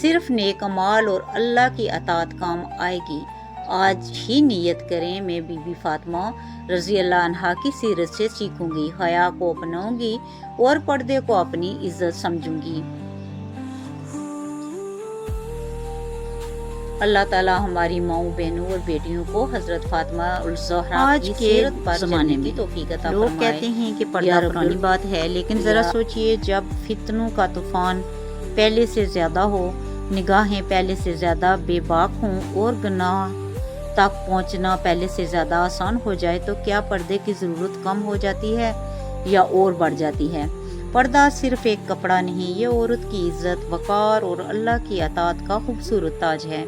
صرف نیک اعمال اور اللہ کی اطاعت کام آئے گی۔ آج ہی نیت کریں، میں بی بی فاطمہ رضی اللہ عنہا کی سیرت سے سیکھوں گی، حیا کو اپناؤں گی اور پردے کو اپنی عزت سمجھوں گی۔ اللہ تعالیٰ ہماری ماؤں، بہنوں اور بیٹیوں کو حضرت فاطمہ الزہرا کی سیرت پر چلنے کی توفیق عطا فرمائے۔ لوگ کہتے ہیں کہ پردہ پرانی بات ہے، لیکن ذرا سوچئے، جب فتنوں کا طوفان پہلے سے زیادہ ہو، نگاہیں پہلے سے زیادہ بے باک ہوں اور گناہ تک پہنچنا پہلے سے زیادہ آسان ہو جائے تو کیا پردے کی ضرورت کم ہو جاتی ہے یا اور بڑھ جاتی ہے؟ پردہ صرف ایک کپڑا نہیں، یہ عورت کی عزت، وقار اور اللہ کی اطاعت کا خوبصورت تاج ہے۔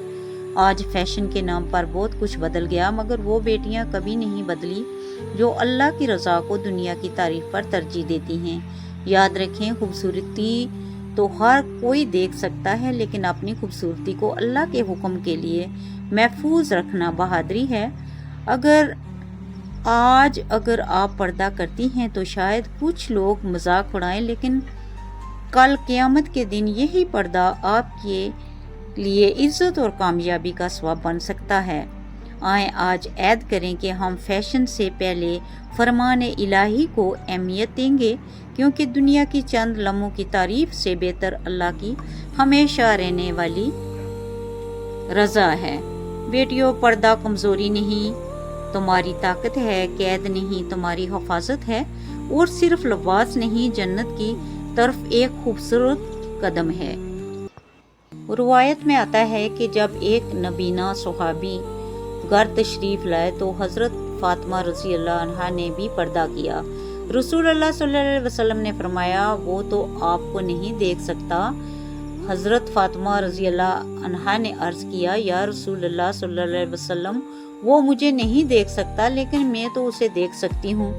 آج فیشن کے نام پر بہت کچھ بدل گیا، مگر وہ بیٹیاں کبھی نہیں بدلی جو اللہ کی رضا کو دنیا کی تعریف پر ترجیح دیتی ہیں۔ یاد رکھیں، خوبصورتی تو ہر کوئی دیکھ سکتا ہے، لیکن اپنی خوبصورتی کو اللہ کے حکم کے لیے محفوظ رکھنا بہادری ہے۔ اگر آپ پردہ کرتی ہیں تو شاید کچھ لوگ مذاق اڑائیں، لیکن کل قیامت کے دن یہی پردہ آپ کے لیے عزت اور کامیابی کا سبب بن سکتا ہے۔ آئیں آج عہد کریں کہ ہم فیشن سے پہلے فرمان الہی کو اہمیت دیں گے، کیونکہ دنیا کی چند لمحوں کی تعریف سے بہتر اللہ کی ہمیشہ رہنے والی رضا ہے۔ بیٹیوں، پردہ کمزوری نہیں، تمہاری طاقت ہے، قید نہیں، تمہاری حفاظت ہے، اور صرف لباس نہیں، جنت کی طرف ایک خوبصورت قدم ہے۔ روایت میں آتا ہے کہ جب ایک نبینہ صحابی گھر تشریف لائے تو حضرت فاطمہ رضی اللہ عنہا نے بھی پردہ کیا۔ رسول اللہ صلی اللہ علیہ وسلم نے فرمایا، وہ تو آپ کو نہیں دیکھ سکتا۔ حضرت فاطمہ رضی اللہ عنہا نے عرض کیا، یا رسول اللہ صلی اللہ علیہ وسلم، وہ مجھے نہیں دیکھ سکتا، لیکن میں تو اسے دیکھ سکتی ہوں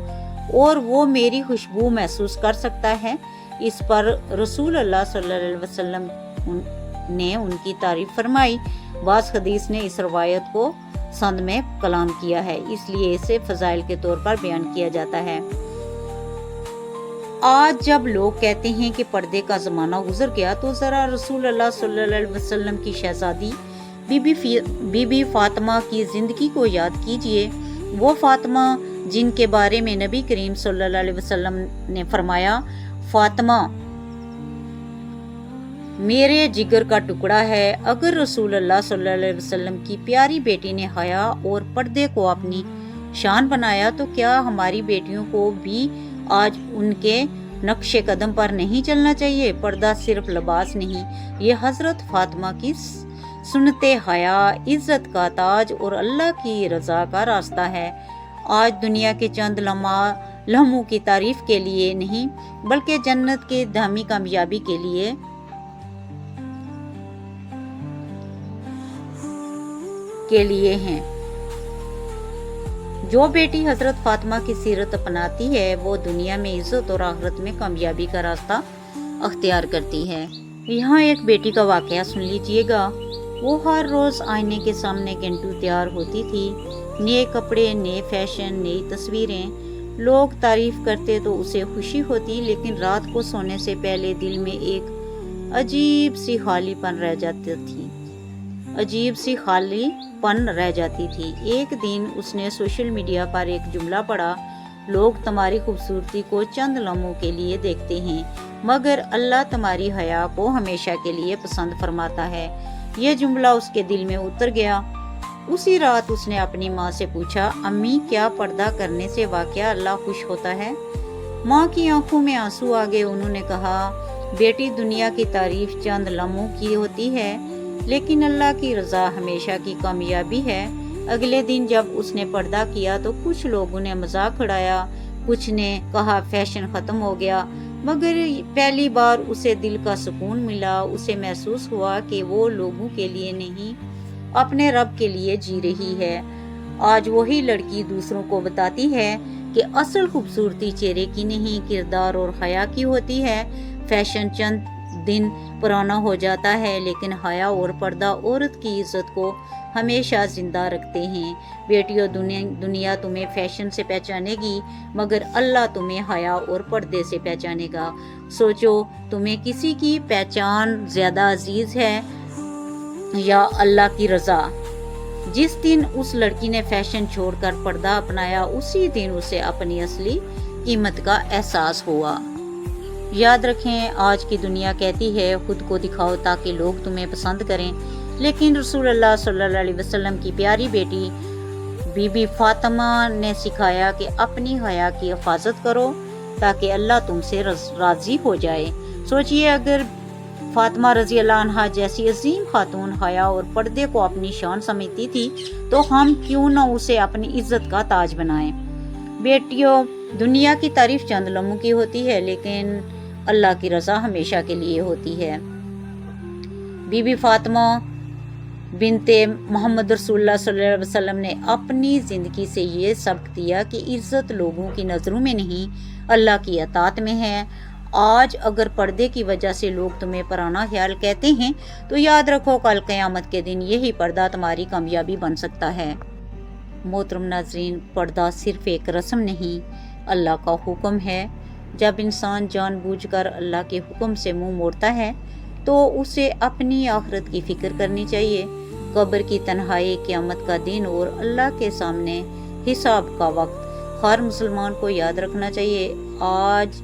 اور وہ میری خوشبو محسوس کر سکتا ہے۔ اس پر رسول اللہ صلی اللہ علیہ وسلم نے ان کی تعریف فرمائی۔ بعض حدیث نے اس روایت کو سند میں کلام کیا ہے، اس لیے اسے فضائل کے طور پر بیان کیا جاتا ہے۔ آج جب لوگ کہتے ہیں کہ پردے کا زمانہ گزر گیا، تو ذرا رسول اللہ صلی اللہ علیہ وسلم کی شہزادی بی بی فاطمہ کی زندگی کو یاد کیجئے۔ وہ فاطمہ جن کے بارے میں نبی کریم صلی اللہ علیہ وسلم نے فرمایا، فاطمہ میرے جگر کا ٹکڑا ہے۔ اگر رسول اللہ صلی اللہ علیہ وسلم کی پیاری بیٹی نے حیا اور پردے کو اپنی شان بنایا، تو کیا ہماری بیٹیوں کو بھی آج ان کے نقش قدم پر نہیں چلنا چاہیے؟ پردہ صرف لباس نہیں، یہ حضرت فاطمہ کی سنت حیا، عزت کا تاج اور اللہ کی رضا کا راستہ ہے۔ آج دنیا کے چند لمحوں کی تعریف کے لیے نہیں، بلکہ جنت کے دامی کامیابی کے لیے ہیں۔ جو بیٹی حضرت فاطمہ کی سیرت اپناتی ہے، وہ دنیا میں عزت اور آخرت میں کامیابی کا راستہ اختیار کرتی ہے۔ یہاں ایک بیٹی کا واقعہ سن لیجئے گا۔ وہ ہر روز آئینے کے سامنے گھنٹوں تیار ہوتی تھی، نئے کپڑے، نئے فیشن، نئی تصویریں۔ لوگ تعریف کرتے تو اسے خوشی ہوتی، لیکن رات کو سونے سے پہلے دل میں ایک عجیب سی خالی پن رہ جاتی تھی۔ ایک دن اس نے سوشل میڈیا پر ایک جملہ پڑھا، لوگ تمہاری خوبصورتی کو چند لمحوں کے لیے دیکھتے ہیں، مگر اللہ تمہاری حیا کو ہمیشہ کے لیے پسند فرماتا ہے۔ یہ جملہ اس کے دل میں اتر گیا۔ اسی رات اس نے اپنی ماں سے پوچھا، امی، کیا پردہ کرنے سے واقعہ اللہ خوش ہوتا ہے؟ ماں کی آنکھوں میں آنسو آ گئے۔ انہوں نے کہا، بیٹی، دنیا کی تعریف چند لمحوں کی ہوتی ہے، لیکن اللہ کی رضا ہمیشہ کی کامیابی ہے۔ اگلے دن جب اس نے پردہ کیا تو کچھ لوگوں نے مذاق اڑایا، کچھ نے کہا فیشن ختم ہو گیا، مگر پہلی بار اسے دل کا سکون ملا۔ اسے محسوس ہوا کہ وہ لوگوں کے لیے نہیں، اپنے رب کے لیے جی رہی ہے۔ آج وہی لڑکی دوسروں کو بتاتی ہے کہ اصل خوبصورتی چہرے کی نہیں، کردار اور حیا کی ہوتی ہے۔ فیشن چند دن پرانا ہو جاتا ہے، لیکن حیا اور پردہ عورت کی عزت کو ہمیشہ زندہ رکھتے ہیں۔ بیٹیوں، دنیا تمہیں فیشن سے پہچانے گی، مگر اللہ تمہیں حیا اور پردے سے پہچانے گا۔ سوچو، تمہیں کسی کی پہچان زیادہ عزیز ہے، یا اللہ کی رضا۔ جس دن اس لڑکی نے فیشن چھوڑ کر پردہ اپنایا اسی دن اسے اپنی اصلی قیمت کا احساس ہوا۔ یاد رکھیں، آج کی دنیا کہتی ہے خود کو دکھاؤ تاکہ لوگ تمہیں پسند کریں، لیکن رسول اللہ صلی اللہ علیہ وسلم کی پیاری بیٹی بی بی فاطمہ نے سکھایا کہ اپنی حیا کی حفاظت کرو تاکہ اللہ تم سے راضی ہو جائے۔ سوچئے، اگر فاطمہ رضی اللہ عنہا جیسی عظیم خاتون حیا اور پردے کو اپنی شان سمجھتی تھی تو ہم کیوں نہ اسے اپنی عزت کا تاج بنائیں۔ بیٹیوں، دنیا کی تعریف چند لمحوں کی ہوتی ہے لیکن اللہ کی رضا ہمیشہ کے لیے ہوتی ہے۔ بی بی فاطمہ بنت محمد رسول اللہ صلی اللہ علیہ وسلم نے اپنی زندگی سے یہ سبق دیا کہ عزت لوگوں کی نظروں میں نہیں، اللہ کی اطاعت میں ہے۔ آج اگر پردے کی وجہ سے لوگ تمہیں پرانا خیال کہتے ہیں تو یاد رکھو کل قیامت کے دن یہی پردہ تمہاری کامیابی بن سکتا ہے۔ محترم ناظرین، پردہ صرف ایک رسم نہیں، اللہ کا حکم ہے۔ جب انسان جان بوجھ کر اللہ کے حکم سے منہ موڑتا ہے تو اسے اپنی آخرت کی فکر کرنی چاہیے۔ قبر کی تنہائی، قیامت کا دن اور اللہ کے سامنے حساب کا وقت ہر مسلمان کو یاد رکھنا چاہیے۔ آج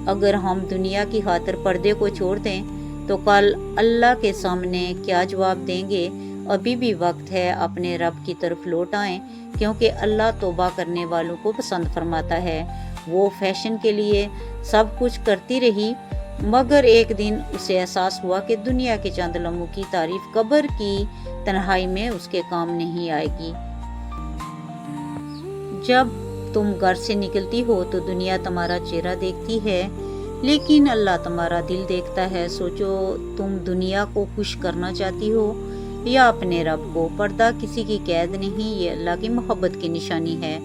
اگر ہم دنیا کی خاطر پردے کو چھوڑ دیں تو کل اللہ کے سامنے کیا جواب دیں گے؟ ابھی بھی وقت ہے، اپنے رب کی طرف لوٹ آئیں، کیونکہ اللہ توبہ کرنے والوں کو پسند فرماتا ہے۔ وہ فیشن کے لیے سب کچھ کرتی رہی، مگر ایک دن اسے احساس ہوا کہ دنیا کے چند لمحوں کی تعریف قبر کی تنہائی میں اس کے کام نہیں آئے گی۔ جب تم گھر سے نکلتی ہو تو دنیا تمہارا چہرہ دیکھتی ہے لیکن اللہ تمہارا دل دیکھتا ہے۔ سوچو، تم دنیا کو خوش کرنا چاہتی ہو یا اپنے رب کو؟ پردہ کسی کی قید نہیں، یہ اللہ کی محبت کی نشانی ہے۔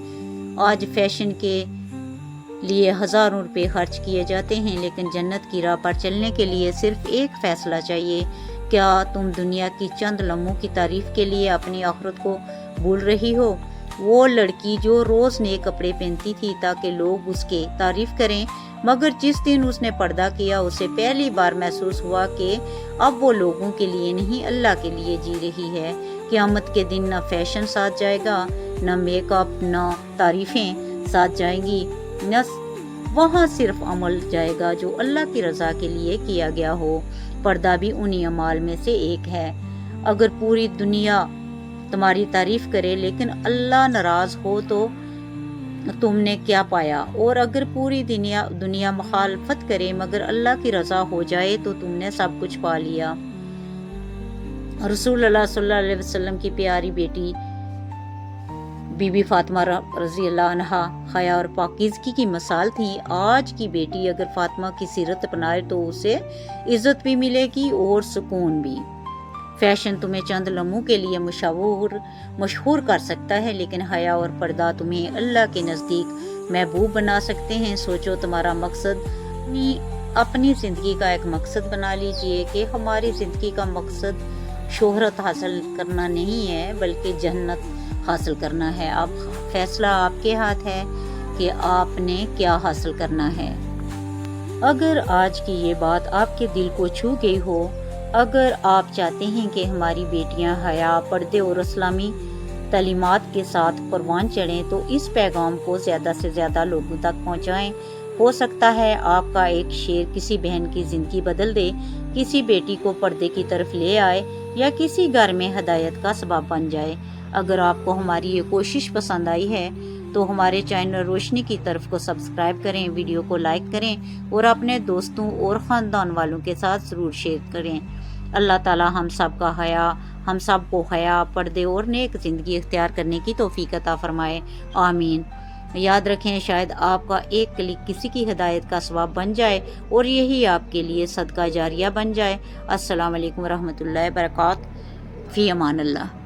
آج فیشن کے لیے ہزاروں روپے خرچ کیے جاتے ہیں لیکن جنت کی راہ پر چلنے کے لیے صرف ایک فیصلہ چاہیے۔ کیا تم دنیا کی چند لمحوں کی تعریف کے لیے اپنی آخرت کو بھول رہی ہو؟ وہ لڑکی جو روز نئے کپڑے پہنتی تھی تاکہ لوگ اس کی تعریف کریں، مگر جس دن اس نے پردہ کیا اسے پہلی بار محسوس ہوا کہ اب وہ لوگوں کے لیے نہیں اللہ کے لیے جی رہی ہے۔ قیامت کے دن نہ فیشن ساتھ جائے گا، نہ میک اپ، نہ تعریفیں ساتھ جائیں گی، نہ وہاں صرف عمل جائے گا جو اللہ کی رضا کے لیے کیا گیا ہو۔ پردہ بھی انہی اعمال میں سے ایک ہے۔ اگر پوری دنیا تمہاری تعریف کرے لیکن اللہ ناراض ہو تو تم نے کیا پایا؟ اور اگر پوری دنیا مخالفت کرے مگر اللہ کی رضا ہو جائے تو تم نے سب کچھ پا لیا۔ رسول اللہ صلی اللہ علیہ وسلم کی پیاری بیٹی بی بی فاطمہ رضی اللہ عنہا حیا اور پاکیزگی کی مثال تھی۔ آج کی بیٹی اگر فاطمہ کی سیرت اپنائے تو اسے عزت بھی ملے گی اور سکون بھی۔ فیشن تمہیں چند لمحوں کے لیے مشہور کر سکتا ہے لیکن حیا اور پردہ تمہیں اللہ کے نزدیک محبوب بنا سکتے ہیں۔ سوچو، تمہارا مقصد اپنی زندگی کا ایک مقصد بنا لیجئے کہ ہماری زندگی کا مقصد شہرت حاصل کرنا نہیں ہے بلکہ جنت حاصل کرنا ہے۔ اب فیصلہ آپ کے ہاتھ ہے کہ آپ نے کیا حاصل کرنا ہے۔ اگر آج کی یہ بات آپ کے دل کو چھو گئی ہو، اگر آپ چاہتے ہیں کہ ہماری بیٹیاں حیا، پردے اور اسلامی تعلیمات کے ساتھ پروان چڑھیں تو اس پیغام کو زیادہ سے زیادہ لوگوں تک پہنچائیں۔ ہو سکتا ہے آپ کا ایک شعر کسی بہن کی زندگی بدل دے، کسی بیٹی کو پردے کی طرف لے آئے یا کسی گھر میں ہدایت کا سبب بن جائے۔ اگر آپ کو ہماری یہ کوشش پسند آئی ہے تو ہمارے چینل روشنی کی طرف کو سبسکرائب کریں، ویڈیو کو لائک کریں اور اپنے دوستوں اور خاندان والوں کے ساتھ ضرور شیئر کریں۔ اللہ تعالی ہم سب کو حیا، پردے اور نیک زندگی اختیار کرنے کی توفیق عطا فرمائے، آمین۔ یاد رکھیں، شاید آپ کا ایک کلک کسی کی ہدایت کا سبب بن جائے اور یہی آپ کے لیے صدقہ جاریہ بن جائے۔ السلام علیکم ورحمۃ اللہ وبرکاتہ۔ فی امان اللہ۔